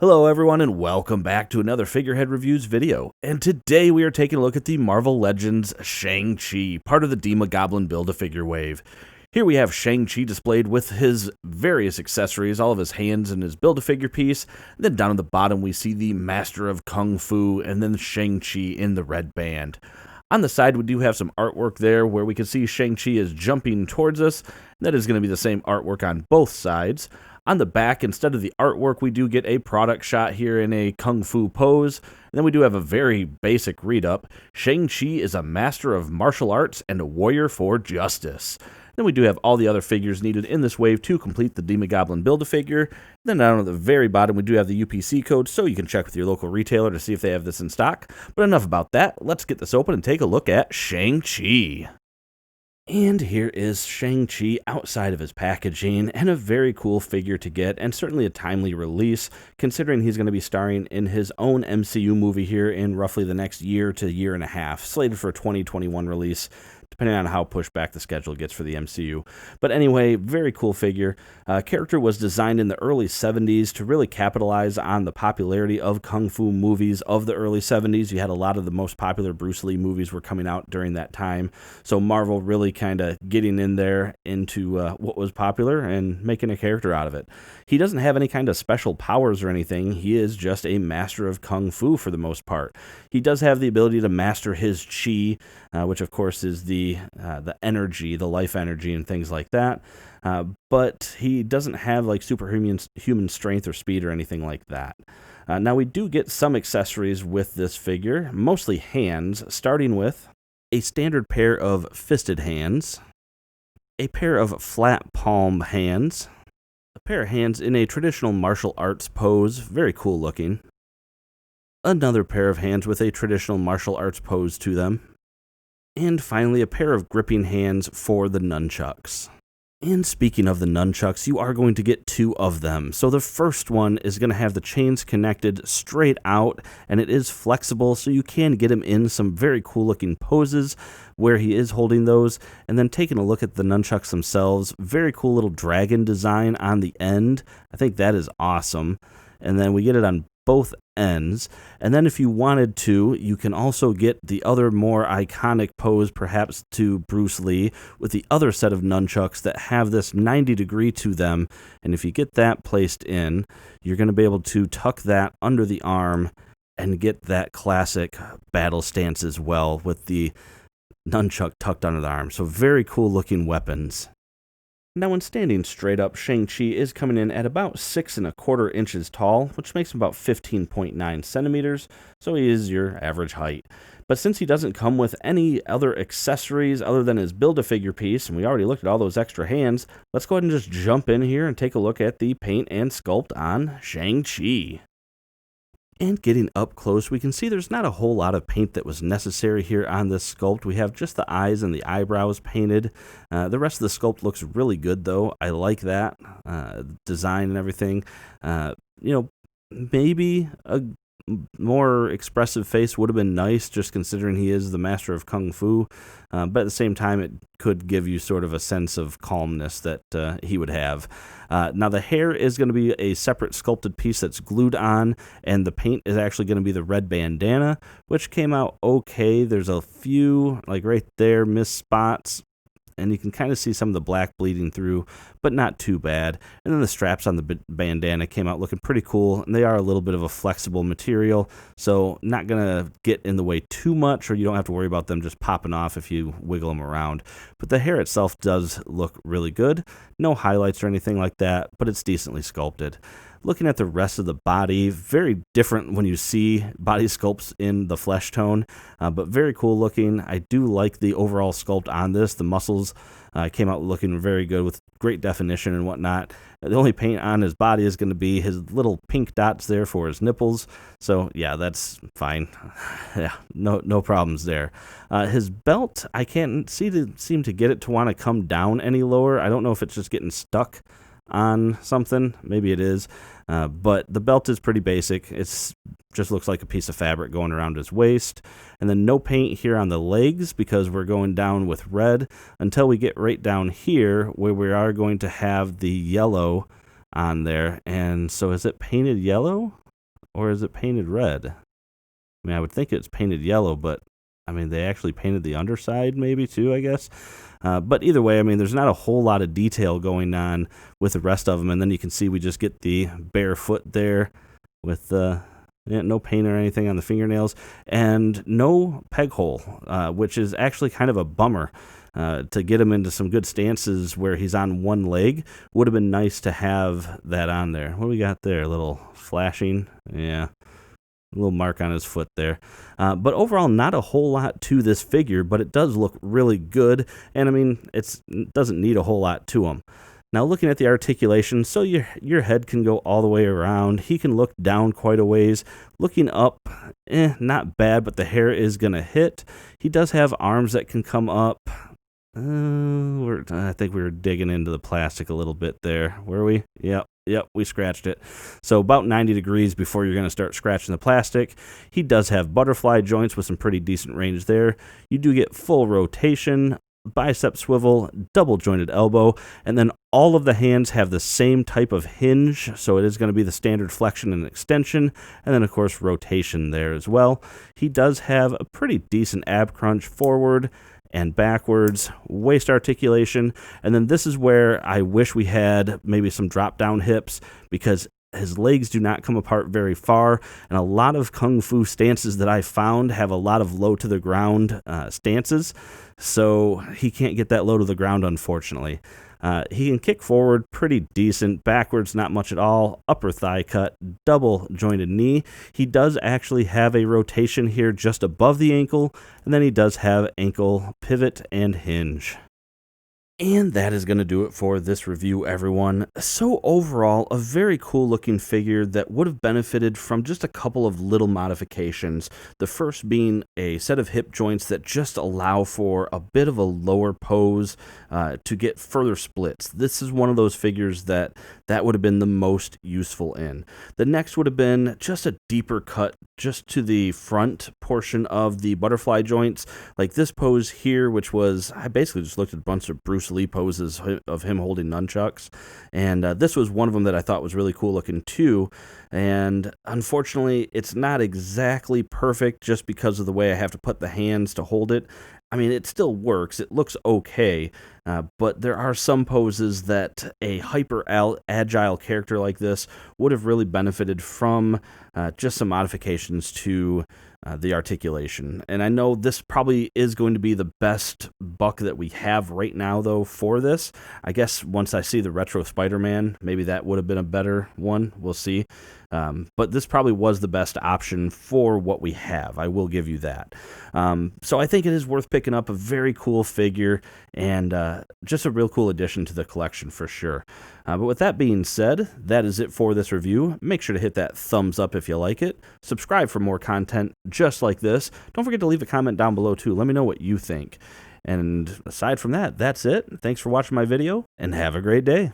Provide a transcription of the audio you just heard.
Hello everyone and welcome back to another Figurehead Reviews video. And today we are taking a look at the Marvel Legends Shang-Chi, part of the Demogoblin Build-A-Figure wave. Here we have Shang-Chi displayed with his various accessories, all of his hands and his Build-A-Figure piece. And then down at the bottom we see the Master of Kung Fu and then Shang-Chi in the red band. On the side, we do have some artwork there where we can see Shang-Chi is jumping towards us. That is going to be the same artwork on both sides. On the back, instead of the artwork, we do get a product shot here in a kung fu pose. And then we do have a very basic read-up. Shang-Chi is a master of martial arts and a warrior for justice. Then we do have all the other figures needed in this wave to complete the Demogoblin Build-A-Figure. Then down at the very bottom, we do have the UPC code, so you can check with your local retailer to see if they have this in stock. But enough about that. Let's get this open and take a look at Shang-Chi. And here is Shang-Chi outside of his packaging, and a very cool figure to get, and certainly a timely release, considering he's going to be starring in his own MCU movie here in roughly the next year to year and a half, slated for a 2021 release, depending on how pushed back the schedule gets for the MCU. But anyway, very cool figure. Character was designed in the early 70s to really capitalize on the popularity of kung fu movies of the early 70s. You had a lot of the most popular Bruce Lee movies were coming out during that time. So Marvel really kind of getting in there into what was popular and making a character out of it. He doesn't have any kind of special powers or anything. He is just a master of kung fu for the most part. He does have the ability to master his chi, which of course is the energy, the life energy and things like that. But he doesn't have like superhuman strength or speed or anything like that. Now we do get some accessories with this figure, mostly hands, starting with a standard pair of fisted hands, a pair of flat palm hands, a pair of hands in a traditional martial arts pose, very cool looking, another pair of hands with a traditional martial arts pose to them, and finally a pair of gripping hands for the nunchucks. And speaking of the nunchucks, you are going to get two of them. So the first one is going to have the chains connected straight out, and it is flexible, so you can get him in some very cool looking poses where he is holding those. And then taking a look at the nunchucks themselves, very cool little dragon design on the end. I think that is awesome. And then we get it on both ends. And then if you wanted to, you can also get the other more iconic pose perhaps to Bruce Lee with the other set of nunchucks that have this 90-degree to them. And if you get that placed in, you're going to be able to tuck that under the arm and get that classic battle stance as well with the nunchuck tucked under the arm. So very cool looking weapons. Now when standing straight up, Shang-Chi is coming in at about 6 1/4 inches tall, which makes him about 15.9 centimeters, so he is your average height. But since he doesn't come with any other accessories other than his Build-A-Figure piece, and we already looked at all those extra hands, let's go ahead and just jump in here and take a look at the paint and sculpt on Shang-Chi. And getting up close, we can see there's not a whole lot of paint that was necessary here on this sculpt. We have just the eyes and the eyebrows painted. The rest of the sculpt looks really good, though. I like that design and everything. Maybe a more expressive face would have been nice, just considering he is the master of kung fu. But at the same time, it could give you sort of a sense of calmness that he would have. Now, the hair is going to be a separate sculpted piece that's glued on, and the paint is actually going to be the red bandana, which came out okay. There's a few, like right there, missed spots, and you can kind of see some of the black bleeding through, but not too bad. And then the straps on the bandana came out looking pretty cool, and they are a little bit of a flexible material, so not going to get in the way too much, or you don't have to worry about them just popping off if you wiggle them around. But the hair itself does look really good. No highlights or anything like that, but it's decently sculpted. Looking at the rest of the body, very different when you see body sculpts in the flesh tone, but very cool looking. I do like the overall sculpt on this. The muscles came out looking very good with great definition and whatnot. The only paint on his body is going to be his little pink dots there for his nipples. So yeah, that's fine. Yeah, no problems there. His belt, I can't seem to get it to want to come down any lower. I don't know if it's just getting stuck on something. Maybe it is. But the belt is pretty basic. It's just looks like a piece of fabric going around his waist. And then no paint here on the legs because we're going down with red until we get right down here where we are going to have the yellow on there. And so is it painted yellow? or is it painted red? I mean, I would think it's painted yellow, but I mean, they actually painted the underside maybe too, I guess. But either way, I mean, there's not a whole lot of detail going on with the rest of them. And then you can see we just get the bare foot there with no paint or anything on the fingernails and no peg hole, which is actually kind of a bummer. To get him into some good stances where he's on one leg, would have been nice to have that on there. What do we got there? A little flashing? Yeah. A little mark on his foot there. But overall, not a whole lot to this figure, but it does look really good. And I mean, it doesn't need a whole lot to him. Now, looking at the articulation, so your head can go all the way around. He can look down quite a ways. Looking up, not bad, but the hair is going to hit. He does have arms that can come up. I think we were digging into the plastic a little bit there. Were we? Yep, we scratched it. So about 90 degrees before you're going to start scratching the plastic. He does have butterfly joints with some pretty decent range there. You do get full rotation, bicep swivel, double jointed elbow, and then all of the hands have the same type of hinge, so it is going to be the standard flexion and extension, and then of course rotation there as well. He does have a pretty decent ab crunch forward and backwards, waist articulation, and then this is where I wish we had maybe some drop down hips, because his legs do not come apart very far, and a lot of kung fu stances that I found have a lot of low to the ground stances, so he can't get that low to the ground, unfortunately. He can kick forward pretty decent, backwards not much at all, upper thigh cut, double jointed knee. He does actually have a rotation here just above the ankle, and then he does have ankle pivot and hinge. And that is going to do it for this review, everyone. So overall, a very cool looking figure that would have benefited from just a couple of little modifications. The first being a set of hip joints that just allow for a bit of a lower pose to get further splits. This is one of those figures that would have been the most useful in. The next would have been just a deeper cut just to the front portion of the butterfly joints, like this pose here, which was, I basically just looked at a bunch of Bruce Lee poses of him holding nunchucks, and this was one of them that I thought was really cool looking too. And unfortunately, it's not exactly perfect just because of the way I have to put the hands to hold it. I mean, it still works. It looks okay, but there are some poses that a hyper-agile character like this would have really benefited from just some modifications to the articulation. And I know this probably is going to be the best buck that we have right now, though, for this. I guess once I see the retro Spider-Man, maybe that would have been a better one. We'll see. But this probably was the best option for what we have. I will give you that. So I think it is worth picking up. A very cool figure, and just a real cool addition to the collection for sure. But with that being said, that is it for this review. Make sure to hit that thumbs up if you like it. Subscribe for more content just like this. Don't forget to leave a comment down below too. Let me know what you think. And aside from that, that's it. Thanks for watching my video, and have a great day.